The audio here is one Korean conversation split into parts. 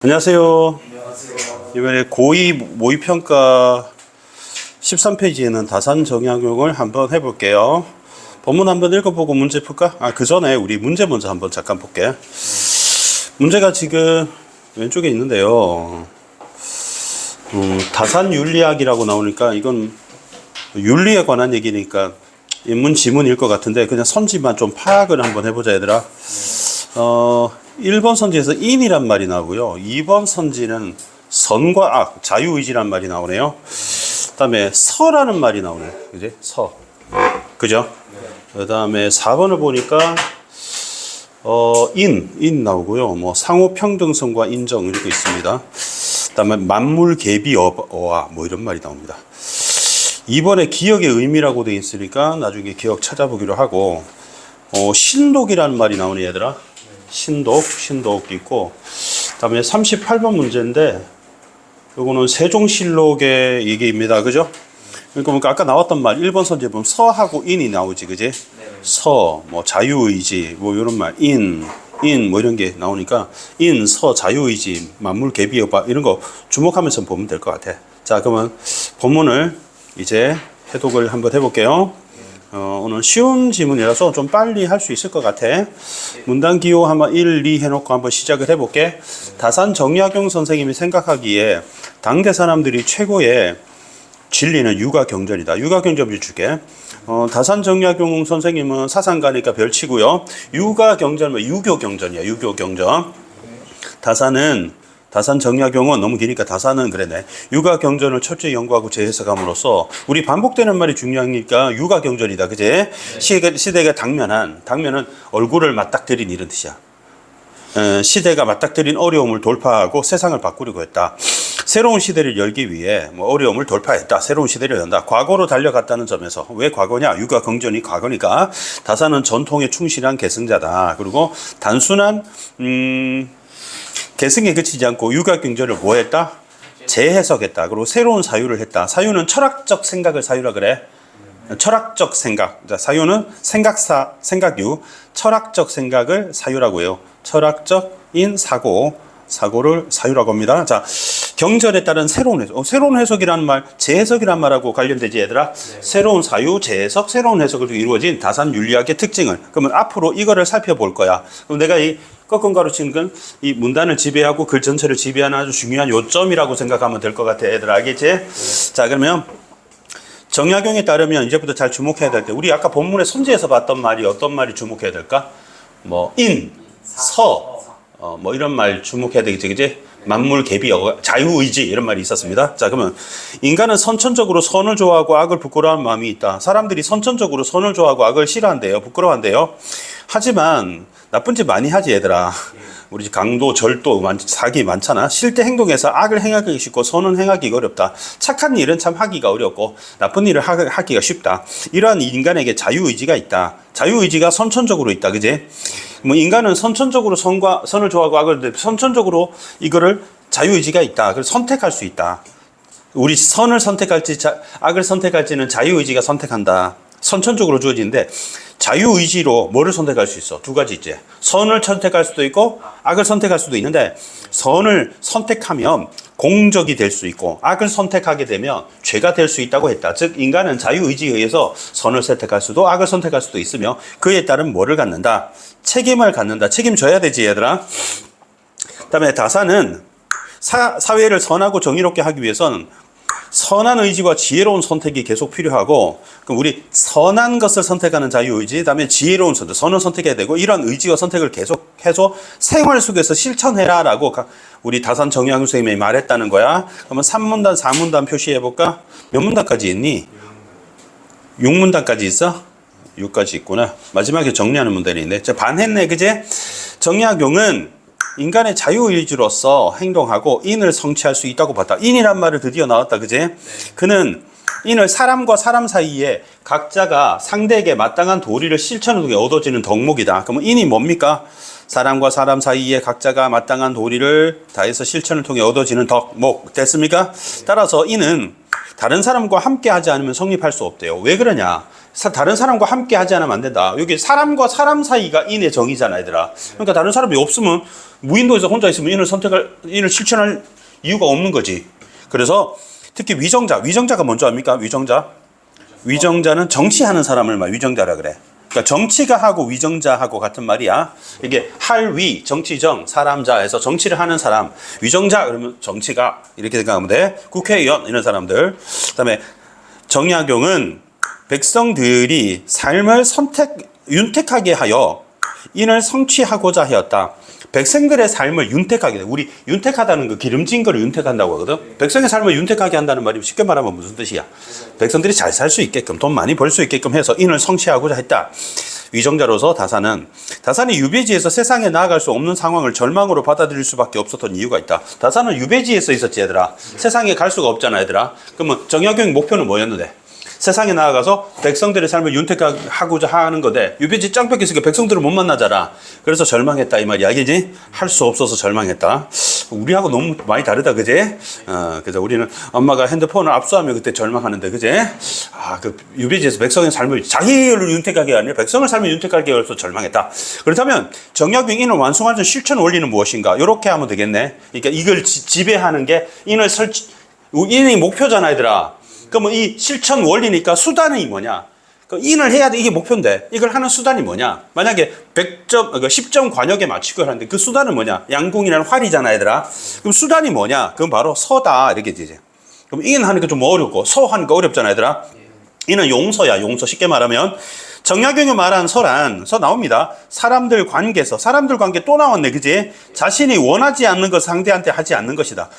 안녕하세요. 안녕하세요. 이번에 고2 모의평가 13페이지에는 다산정약용을 한번 해볼게요. 본문 한번 읽어보고 문제 풀까? 그 전에 우리 문제 먼저 한번 잠깐 볼게. 문제가 지금 왼쪽에 있는데요. 다산윤리학이라고 나오니까 이건 윤리에 관한 얘기니까 인문 지문일 것 같은데 그냥 선지만 좀 파악을 한번 해보자 얘들아. 1번 선지에서 인이란 말이 나오고요. 2번 선지는 선과 악, 자유의지란 말이 나오네요. 그 다음에 서라는 말이 나오네. 그지? 서. 그죠? 그 다음에 4번을 보니까, 인 나오고요. 뭐, 상호평등성과 인정 이렇게 있습니다. 그 다음에 만물계비 어화, 뭐 이런 말이 나옵니다. 2번에 기억의 의미라고 되어 있으니까 나중에 기억 찾아보기로 하고, 신독이라는 말이 나오네, 얘들아. 신독 있고, 그 다음에 38번 문제인데, 요거는 세종실록의 얘기입니다. 그죠? 그러니까 아까 나왔던 말, 1번 선지에 보면 서하고 인이 나오지, 그지? 네. 서, 뭐, 자유의지, 뭐, 요런 말, 뭐 이런 게 나오니까, 서, 자유의지, 만물, 계비, 여바, 이런 거 주목하면서 보면 될 것 같아. 자, 그러면 본문을 이제 해독을 한번 해볼게요. 오늘 쉬운 지문이라서 좀 빨리 할 수 있을 것 같아. 문단 기호 한번 1, 2 해놓고 한번 시작을 해볼게. 다산 정약용 선생님이 생각하기에 당대 사람들이 최고의 진리는 육아경전이다. 육아경전을 줄게. 다산 정약용 선생님은 사상가니까 별치고요. 육아경전은 유교경전이야. 유교경전. 다산 정약용은 너무 기니까 다산은 그래네. 육아경전을 철저히 연구하고 재해석함으로써 우리 반복되는 말이 중요하니까 육아경전이다. 그제? 시대가 당면은 얼굴을 맞닥뜨린 이런 뜻이야. 시대가 맞닥뜨린 어려움을 돌파하고 세상을 바꾸려고 했다. 새로운 시대를 열기 위해 뭐 어려움을 돌파했다. 새로운 시대를 연다. 과거로 달려갔다는 점에서 왜 과거냐? 육아경전이 과거니까 다산은 전통에 충실한 계승자다. 그리고 단순한 계승에 그치지 않고 육아경전을 뭐 했다? 재해석했다. 그리고 새로운 사유를 했다. 사유는 철학적 생각을 사유라 그래. 철학적 생각. 자, 사유는 생각유. 철학적 생각을 사유라고 해요. 철학적인 사고를 사유라고 합니다. 자, 경전에 따른 새로운 해석. 새로운 해석이라는 말, 재해석이라는 말하고 관련되지 얘들아. 네. 새로운 사유, 재해석, 새로운 해석으로 이루어진 다산 윤리학의 특징을. 그러면 앞으로 이거를 살펴볼 거야. 그럼 내가 이 꺾은 가로치는 건 이 문단을 지배하고 글 전체를 지배하는 아주 중요한 요점이라고 생각하면 될 것 같아. 얘들아, 알겠지? 네. 자, 그러면 정약용에 따르면 이제부터 잘 주목해야 될 때, 우리 아까 본문의 선지에서 봤던 말이 어떤 말이 주목해야 될까? 뭐 서, 뭐 이런 말 주목해야 되겠지, 그지? 만물, 계비, 자유의지 이런 말이 있었습니다. 자, 그러면 인간은 선천적으로 선을 좋아하고 악을 부끄러워하는 마음이 있다. 사람들이 선천적으로 선을 좋아하고 악을 싫어한대요. 부끄러워한대요. 하지만 나쁜 짓 많이 하지 얘들아. 우리 강도, 절도, 사기 많잖아. 실제 행동에서 악을 행하기 쉽고 선은 행하기가 어렵다. 착한 일은 참 하기가 어렵고 나쁜 일을 하기가 쉽다. 이러한 인간에게 자유의지가 있다. 자유의지가 선천적으로 있다. 그지? 뭐 인간은 선천적으로 선을 좋아하고 악을 선천적으로 이거를 자유의지가 있다. 그래서 선택할 수 있다. 우리 선을 선택할지 악을 선택할지는 자유의지가 선택한다. 선천적으로 주어지는데 자유의지로 뭐를 선택할 수 있어? 두 가지 있지. 선을 선택할 수도 있고 악을 선택할 수도 있는데 선을 선택하면 공적이 될 수 있고 악을 선택하게 되면 죄가 될 수 있다고 했다. 즉 인간은 자유의지에 의해서 선을 선택할 수도 악을 선택할 수도 있으며 그에 따른 뭐를 갖는다? 책임을 갖는다. 책임져야 되지 얘들아. 그 다음에 다산은 사회를 선하고 정의롭게 하기 위해서는 선한 의지와 지혜로운 선택이 계속 필요하고, 그럼 우리 선한 것을 선택하는 자유의지, 그다음에 지혜로운 선택, 선을 선택해야 되고, 이런 의지와 선택을 계속해서 생활 속에서 실천해라라고 우리 다산 정약용 선생님이 말했다는 거야. 그러면 3문단, 4문단 표시해볼까? 몇 문단까지 있니? 6문단까지 있어? 6까지 있구나. 마지막에 정리하는 문단이 있네. 반 했네, 그제? 정약용은 인간의 자유의지로서 행동하고 인을 성취할 수 있다고 봤다. 인이란 말을 드디어 나왔다. 그제? 네. 그는 인을 사람과 사람 사이에 각자가 상대에게 마땅한 도리를 실천을 통해 얻어지는 덕목이다. 그러면 인이 뭡니까? 사람과 사람 사이에 각자가 마땅한 도리를 다해서 실천을 통해 얻어지는 덕목. 됐습니까? 따라서 인은 다른 사람과 함께 하지 않으면 성립할 수 없대요. 왜 그러냐? 다른 사람과 함께 하지 않으면 안 된다. 여기 사람과 사람 사이가 인의 정의잖아, 얘들아. 그러니까 다른 사람이 없으면 무인도에서 혼자 있으면 인을 실천할 이유가 없는 거지. 그래서 특히 위정자가 먼저 합니까? 위정자는 정치하는 사람을 막 위정자라 그래. 그러니까 정치가 하고 위정자하고 같은 말이야. 이게 할위, 정치정, 사람자 해서 정치를 하는 사람. 위정자 그러면 정치가 이렇게 생각하면 돼. 국회의원 이런 사람들. 그다음에 정약용은 백성들이 삶을 윤택하게 하여 인을 성취하고자 하였다. 백성들의 삶을 윤택하게 돼. 우리 윤택하다는 거 기름진 거를 윤택한다고 하거든. 백성의 삶을 윤택하게 한다는 말이 쉽게 말하면 무슨 뜻이야? 백성들이 잘 살 수 있게끔 돈 많이 벌 수 있게끔 해서 인을 성취하고자 했다. 위정자로서 다산이 유배지에서 세상에 나아갈 수 없는 상황을 절망으로 받아들일 수밖에 없었던 이유가 있다. 다산은 유배지에서 있었지 얘들아. 세상에 갈 수가 없잖아 얘들아. 그러면 정약용의 목표는 뭐였는데? 세상에 나아가서 백성들의 삶을 윤택하고자 하는 거대. 유배지 짱 뺏겼으니까 백성들을 못 만나잖아. 그래서 절망했다 이 말이야. 알겠지? 할 수 없어서 절망했다. 우리하고 너무 많이 다르다, 그제? 그래서 우리는 엄마가 핸드폰을 압수하면 그때 절망하는데, 그제? 그 유배지에서 백성의 삶을 자기를 윤택하게 아니라 백성을 삶을 윤택하게 해서 절망했다. 그렇다면 정약용 인을 완성하는 실천 원리는 무엇인가? 이렇게 하면 되겠네. 그러니까 이걸 지배하는 게 인이 목표잖아, 얘들아. 그러면 이 실천 원리니까 수단이 뭐냐? 인을 해야 돼. 이게 목표인데 이걸 하는 수단이 뭐냐? 만약에 10점 관역에 맞추고 하는데 그 수단은 뭐냐? 양궁이라는 활이잖아, 얘들아. 그럼 수단이 뭐냐? 그건 바로 서다 이렇게 되지. 그럼 인 하니까 좀 어렵고 서 하니까 어렵잖아, 얘들아. 이는 용서야, 용서. 쉽게 말하면 정약용이 말한 서 나옵니다. 사람들 관계 또 나왔네, 그지? 자신이 원하지 않는 것 상대한테 하지 않는 것이다.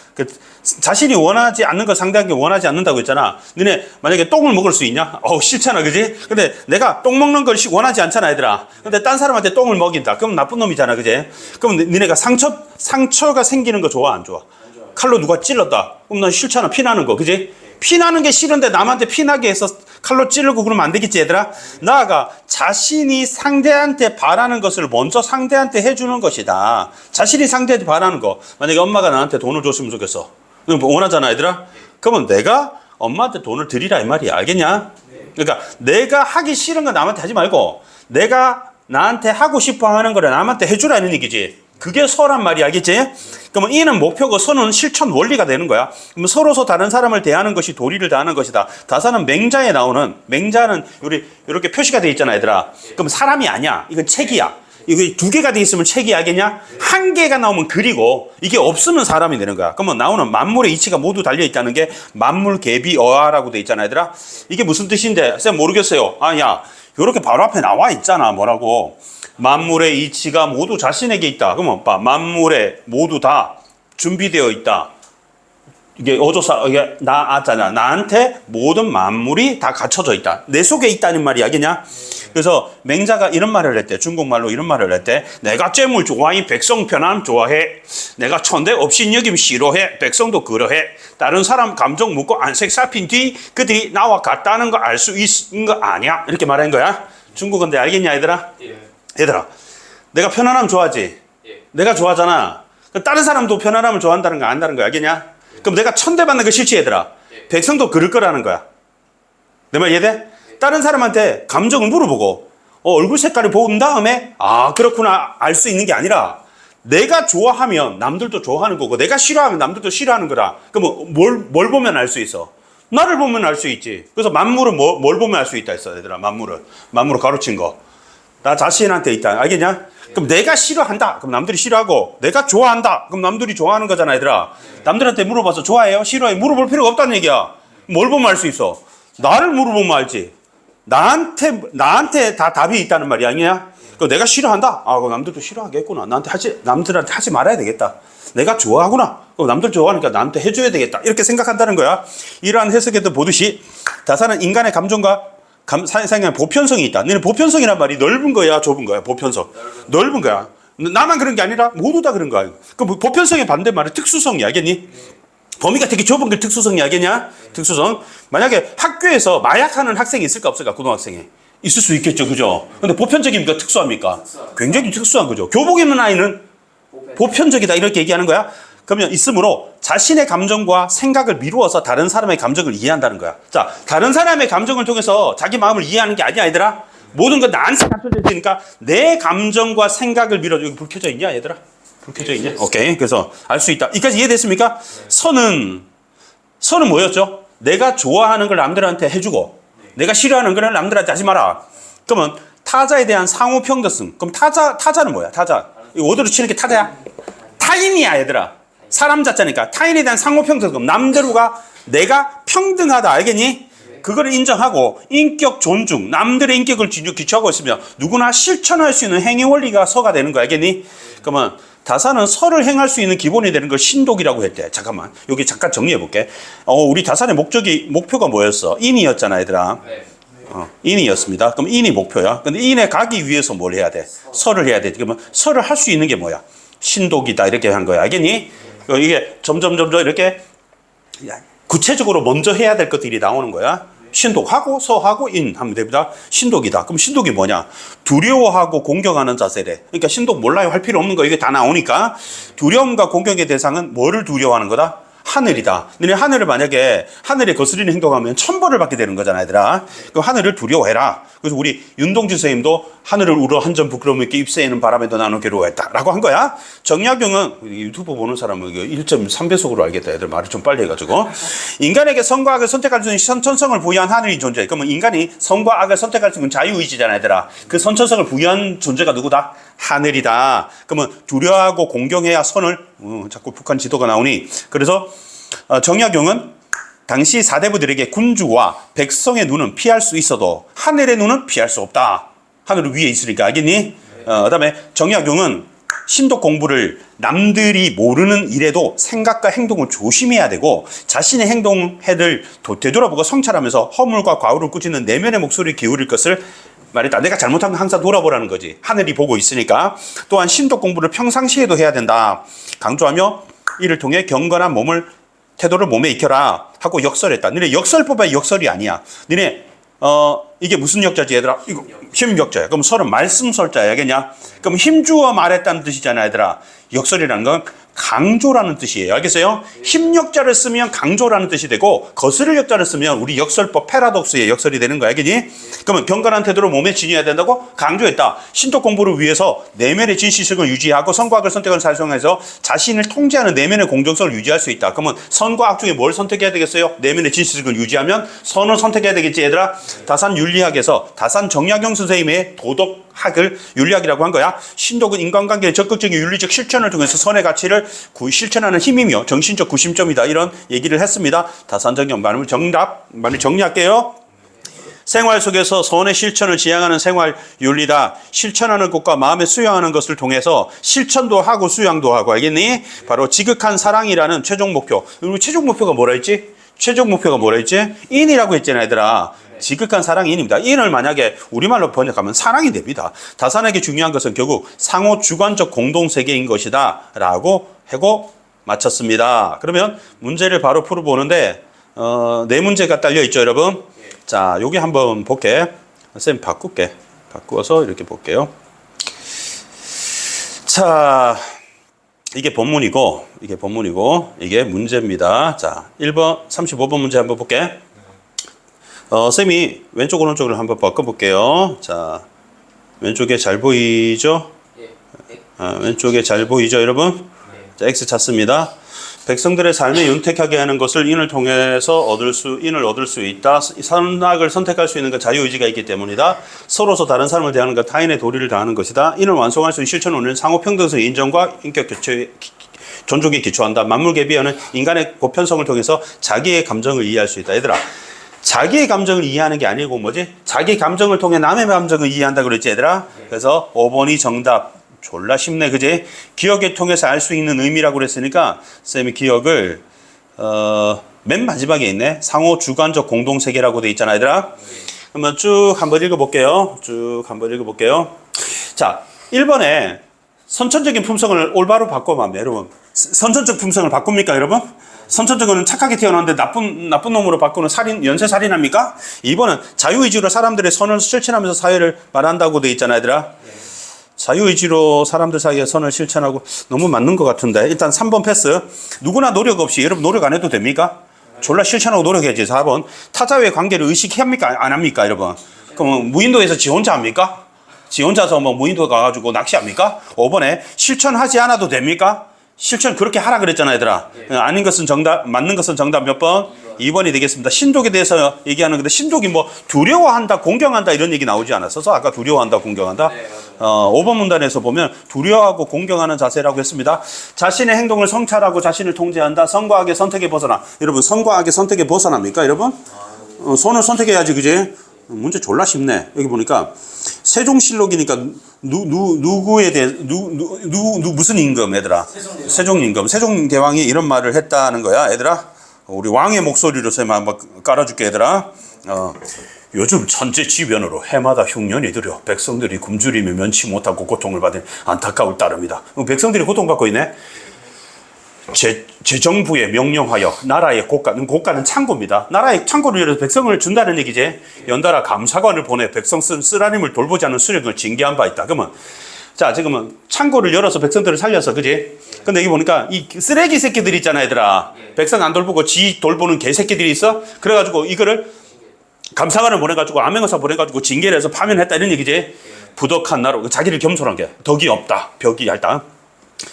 자신이 원하지 않는 것 상대한테 원하지 않는다고 했잖아. 너네 만약에 똥을 먹을 수 있냐? 싫잖아, 그지? 근데 내가 똥 먹는 걸 원하지 않잖아, 얘들아. 근데 딴 사람한테 똥을 먹인다. 그럼 나쁜 놈이잖아, 그지? 그럼 너네가 상처가 생기는 거 좋아, 안 좋아? 칼로 누가 찔렀다. 그럼 난 싫잖아, 피나는 거, 그지? 피나는 게 싫은데 남한테 피나게 해서 칼로 찌르고 그러면 안 되겠지, 얘들아? 나아가 자신이 상대한테 바라는 것을 먼저 상대한테 해주는 것이다. 자신이 상대한테 바라는 거. 만약에 엄마가 나한테 돈을 줬으면 좋겠어. 원하잖아, 얘들아? 그러면 내가 엄마한테 돈을 드리라 이 말이야. 알겠냐? 그러니까 내가 하기 싫은 거 남한테 하지 말고 내가 나한테 하고 싶어 하는 거를 남한테 해주라는 얘기지. 그게 서란 말이 알겠지? 그러면 이는 목표고 서는 실천 원리가 되는 거야. 그러면 서로서 다른 사람을 대하는 것이 도리를 다하는 것이다. 다산은 맹자에 나오는, 맹자는 이렇게 표시가 돼 있잖아, 얘들아. 그럼 사람이 아니야. 이건 책이야. 이거 2개가 돼 있으면 책이 알겠냐? 1개가 나오면 글이고 이게 없으면 사람이 되는 거야. 그러면 나오는 만물의 이치가 모두 달려 있다는 게 만물 개비 어아라고 돼 있잖아, 얘들아. 이게 무슨 뜻인데? 쌤 모르겠어요. 야, 요렇게 바로 앞에 나와 있잖아. 뭐라고? 만물의 이치가 모두 자신에게 있다. 그러면 만물에 모두 다 준비되어 있다. 이게 어조사, 이게 나잖아. 나한테 모든 만물이 다 갖춰져 있다. 내 속에 있다는 말이 알겠냐? 그래서 맹자가 이런 말을 했대. 중국말로 이런 말을 했대. 내가 잼을 좋아해. 백성 편안 좋아해. 내가 천대 없인 여김 싫어해. 백성도 그러해. 다른 사람 감정 묻고 안색 살핀 뒤 그들이 나와 같다는 거 알 수 있는 거 아니야? 이렇게 말한 거야. 중국어인데 알겠냐, 얘들아? 얘들아, 내가 편안함 좋아하지? 내가 좋아하잖아. 다른 사람도 편안함을 좋아한다는 거 안다는 거 알겠냐? 그럼 내가 천대 받는 거 싫지, 얘들아? 백성도 그럴 거라는 거야. 내 말 이해돼? 다른 사람한테 감정을 물어보고 얼굴 색깔을 본 다음에 그렇구나 알 수 있는 게 아니라 내가 좋아하면 남들도 좋아하는 거고 내가 싫어하면 남들도 싫어하는 거라. 그럼 뭘 보면 알 수 있어? 나를 보면 알 수 있지. 그래서 만물은 뭘 보면 알 수 있다 했어, 얘들아. 만물을 가로친 거. 나 자신한테 있다. 알겠냐? 그럼 내가 싫어한다. 그럼 남들이 싫어하고 내가 좋아한다. 그럼 남들이 좋아하는 거잖아, 얘들아. 남들한테 물어봐서 좋아해요? 싫어해요? 물어볼 필요가 없다는 얘기야. 뭘 보면 알 수 있어? 나를 물어보면 알지. 나한테 다 답이 있다는 말이 아니냐? 그럼 내가 싫어한다. 그럼 남들도 싫어하겠구나. 남들한테 하지 말아야 되겠다. 내가 좋아하구나. 그럼 남들 좋아하니까 나한테 해줘야 되겠다. 이렇게 생각한다는 거야. 이러한 해석에도 보듯이 다산은 인간의 감정과 상상의 보편성이 있다. 너는 보편성이란 말이 넓은 거야, 좁은 거야? 보편성. 넓은 거야. 나만 그런 게 아니라 모두 다 그런 거야. 그럼 보편성의 반대말은 특수성이 알겠니? 범위가 되게 좁은 게 특수성이 알겠냐? 특수성. 만약에 학교에서 마약하는 학생이 있을까 없을까? 고등학생이. 있을 수 있겠죠, 그죠? 근데 보편적입니까? 특수합니까? 굉장히 특수한 거죠. 교복 입는 아이는 보편적이다 이렇게 얘기하는 거야. 그러면 있으므로 자신의 감정과 생각을 미루어서 다른 사람의 감정을 이해한다는 거야. 자, 다른 사람의 감정을 통해서 자기 마음을 이해하는 게 아니야, 얘들아. 모든 건 나한테 갖춰져 있으니까 내 감정과 생각을 미뤄줘. 여기 불 켜져 있냐, 얘들아? 불 켜져 있냐? 오케이. 그래서 알 수 있다. 여기까지 이해됐습니까? 선은 뭐였죠? 내가 좋아하는 걸 남들한테 해주고 내가 싫어하는 걸 남들한테 하지 마라. 그러면 타자에 대한 상호 평등성. 그럼 타자는 뭐야? 타자. 오더로 치는 게 타자야? 타인이야, 얘들아. 사람 자체니까. 타인에 대한 상호 평등성. 남들과 내가 평등하다. 알겠니? 그걸 인정하고 인격 존중. 남들의 인격을 기초하고 있으면 누구나 실천할 수 있는 행위 원리가 서가 되는 거 알겠니? 그러면 다산은 서를 행할 수 있는 기본이 되는 걸 신독이라고 했대. 잠깐만. 여기 잠깐 정리해 볼게. 우리 다산의 목표가 뭐였어? 인이었잖아, 얘들아. 인이었습니다. 그럼 인이 목표야. 근데 인에 가기 위해서 뭘 해야 돼? 서를 해야 돼. 그러면 서를 할 수 있는 게 뭐야? 신독이다. 이렇게 한 거야. 알겠니? 이게 점점 이렇게 구체적으로 먼저 해야 될 것들이 나오는 거야. 신독하고 서하고 인 하면 됩니다. 신독이다. 그럼 신독이 뭐냐? 두려워하고 공경하는 자세래. 그러니까 신독 몰라요 할 필요 없는 거. 이게 다 나오니까 두려움과 공경의 대상은 뭐를 두려워하는 거다? 하늘이다. 너네 하늘을 만약에 하늘에 거스르는 행동하면 천벌을 받게 되는 거잖아, 얘들아. 그럼 하늘을 두려워해라. 그래서 우리 윤동주 선생님도 하늘을 우러 한 점 부끄러움 있게 입새에는 바람에도 나는 괴로워했다 라고 한 거야. 정약용은 유튜브 보는 사람은 1.3배속으로 알겠다. 애들 말을 좀 빨리 해가지고. 인간에게 선과 악을 선택할 수 있는 선천성을 부여한 하늘이 존재해. 그러면 인간이 선과 악을 선택할 수 있는 자유의지잖아, 얘들아. 그 선천성을 부여한 존재가 누구다? 하늘이다. 그러면 두려워하고 공경해야 선을 자꾸 북한 지도가 나오니. 그래서 정약용은 당시 사대부들에게 군주와 백성의 눈은 피할 수 있어도 하늘의 눈은 피할 수 없다. 하늘은 위에 있으니까 알겠니? 그다음에 정약용은 신독 공부를 남들이 모르는 일에도 생각과 행동을 조심해야 되고 자신의 행동해를 되돌아보고 성찰하면서 허물과 과오를 꾸짖는 내면의 목소리를 기울일 것을 말했다. 내가 잘못한 건 항상 돌아보라는 거지. 하늘이 보고 있으니까. 또한 신독 공부를 평상시에도 해야 된다. 강조하며 이를 통해 경건한 태도를 몸에 익혀라 하고 역설했다. 너네 역설법의 역설이 아니야. 너네 이게 무슨 역자지, 얘들아? 이거 힘역자야. 그럼 설은 말씀설자야, 알겠냐? 그럼 힘주어 말했다는 뜻이잖아, 얘들아. 역설이라는 건 강조라는 뜻이에요. 알겠어요? 힘역자를 쓰면 강조라는 뜻이 되고 거스를 역자를 쓰면 우리 역설법 패러독스의 역설이 되는 거야. 알겠니? 그러면 경건한 태도로 몸에 지녀야 된다고 강조했다. 신독 공부를 위해서 내면의 진실성을 유지하고 선과 악을 선택을 살성해서 자신을 통제하는 내면의 공정성을 유지할 수 있다. 그러면 선과 악 중에 뭘 선택해야 되겠어요? 내면의 진실성을 유지하면 선을 선택해야 되겠지, 얘들아. 다산 윤리학에서 다산 정약용 선생님의 도덕학을 윤리학이라고 한 거야. 신독은 인간관계의 적극적인 윤리적 실천을 통해서 선의 가치를 실천하는 힘이며 정신적 구심점이다. 이런 얘기를 했습니다. 다산정형 말을 정리할게요. 생활 속에서 선의 실천을 지향하는 생활 윤리다. 실천하는 것과 마음에 수용하는 것을 통해서 실천도 하고 수양도 하고, 알겠니? 바로 지극한 사랑이라는 최종 목표. 우리 최종 목표가 뭐라 했지? 최종 목표가 뭐라 했지? 인이라고 했잖아, 얘들아. 지극한 사랑이 인입니다. 인을 만약에 우리말로 번역하면 사랑이 됩니다. 다산에게 중요한 것은 결국 상호 주관적 공동세계인 것이다 라고 하고 마쳤습니다. 그러면 문제를 바로 풀어보는데 네 문제가 딸려있죠, 여러분? 자, 여기 한번 볼게. 쌤 바꿀게. 바꾸어서 이렇게 볼게요. 자, 이게 본문이고 이게 문제입니다. 자, 1번 35번 문제 한번 볼게. 쌤이 왼쪽 오른쪽을 한번 바꿔볼게요. 자, 왼쪽에 잘 보이죠? 왼쪽에 잘 보이죠, 여러분? 자, X 찾습니다. 백성들의 삶에 윤택하게 하는 것을 인을 통해서 인을 얻을 수 있다. 선악을 선택할 수 있는 건 자유의지가 있기 때문이다. 서로서 다른 사람을 대하는 것, 타인의 도리를 다하는 것이다. 인을 완성할 수 있는 실천은 상호평등성 인정과 인격 교체, 존중에 기초한다. 만물계비하는 인간의 보편성을 통해서 자기의 감정을 이해할 수 있다. 얘들아, 자기의 감정을 이해하는 게 아니고 뭐지? 자기 감정을 통해 남의 감정을 이해한다 그랬지, 얘들아? 그래서 5번이 정답. 졸라 쉽네, 그지? 기억을 통해서 알 수 있는 의미라고 그랬으니까 쌤이 기억을 맨 마지막에 있네. 상호 주관적 공동세계라고 돼 있잖아, 얘들아. 그러면 쭉 한번 읽어볼게요. 자, 1번에 선천적인 품성을 올바로 바꿔보면, 여러분, 선천적 품성을 바꿉니까, 여러분? 선천적으로는 착하게 태어났는데 나쁜 놈으로 바꾸는 연쇄살인합니까? 2번은 자유의지로 사람들의 선을 실천하면서 사회를 말한다고 돼 있잖아, 얘들아. 자유의지로 사람들 사이에 선을 실천하고 너무 맞는 것 같은데 일단 3번 패스. 누구나 노력 없이 여러분 노력 안 해도 됩니까? 졸라 실천하고 노력해야지. 4번 타자와의 관계를 의식합니까? 안 합니까 여러분? 그럼 무인도에서 지 혼자 합니까? 지 혼자서 뭐 무인도 가가지고 낚시합니까? 5번에 실천하지 않아도 됩니까? 실천 그렇게 하라 그랬잖아 얘들아. 아닌 것은 정답, 맞는 것은 정답 몇 번? 2번이 되겠습니다. 신족에 대해서 얘기하는 건데 신족이 뭐 두려워한다, 공경한다 이런 얘기 나오지 않았어서 아까 두려워한다, 공경한다. 5번 문단에서 보면 두려워하고 공경하는 자세라고 했습니다. 자신의 행동을 성찰하고 자신을 통제한다. 선과 악의 선택에 벗어나. 여러분 선과 악의 선택에 벗어납니까 여러분? 선을 선택해야지 그지? 문제 졸라 쉽네. 여기 보니까 세종실록이니까 누구에 대해 무슨 임금 얘들아? 세종임금. 세종대왕이 이런 말을 했다는 거야 얘들아. 우리 왕의 목소리로 쌤 한번 깔아줄게 얘들아. 요즘 천재지변으로 해마다 흉년이 들여 백성들이 굶주림에 면치 못하고 고통을 받은 안타까울 따름이다. 백성들이 고통받고 있네. 제 정부에 명령하여 나라의 고가는 창고입니다. 나라의 창고를 열어서 백성을 준다는 얘기지. 연달아 감사관을 보내 백성 쓰라림을 돌보지 않은 수령을 징계한 바 있다. 그러면 자 지금은 창고를 열어서 백성들을 살려서 그지. 근데 여기 보니까 이 쓰레기 새끼들 있잖아 얘들아. 백성 안 돌보고 지 돌보는 개새끼들이 있어. 그래가지고 이거를 감사관을 보내가지고 암행어사 보내가지고 징계를 해서 파면했다 이런 얘기지. 부덕한 나로 자기를 겸손한 게 덕이 없다. 벽이 얇다.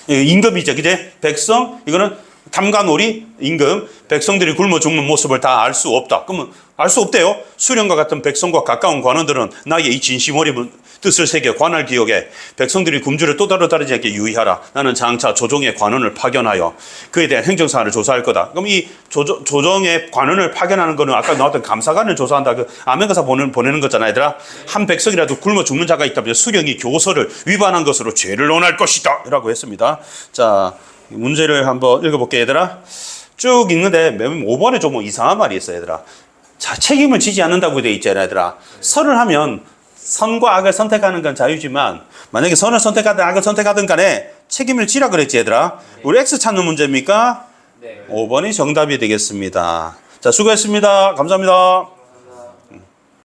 임금이죠, 그제? 백성, 이거는 탐관오리, 임금, 백성들이 굶어 죽는 모습을 다 알 수 없다. 그러면 알 수 없대요. 수령과 같은 백성과 가까운 관원들은 나의 이 진심 어린 뜻을 새겨 관할 기억에 백성들이 굶주려 또 다르지 않게 유의하라. 나는 장차 조정의 관원을 파견하여 그에 대한 행정사안을 조사할 거다. 그럼 이 조정의 관원을 파견하는 거는 아까 나왔던 감사관을 조사한다. 그 암행어사 보내는 거잖아, 얘들아. 한 백성이라도 굶어 죽는 자가 있다면 수령이 교서를 위반한 것으로 죄를 논할 것이다. 라고 했습니다. 자, 문제를 한번 읽어볼게, 얘들아. 쭉 읽는데 맨 5번에 좀 이상한 말이 있어, 얘들아. 자, 책임을 지지 않는다고 되어 있잖아, 얘들아. 선을 하면 선과 악을 선택하는 건 자유지만 만약에 선을 선택하든 악을 선택하든 간에 책임을 지라 그랬지 얘들아. 우리 X 찾는 문제입니까? 5번이 정답이 되겠습니다. 자, 수고했습니다. 감사합니다.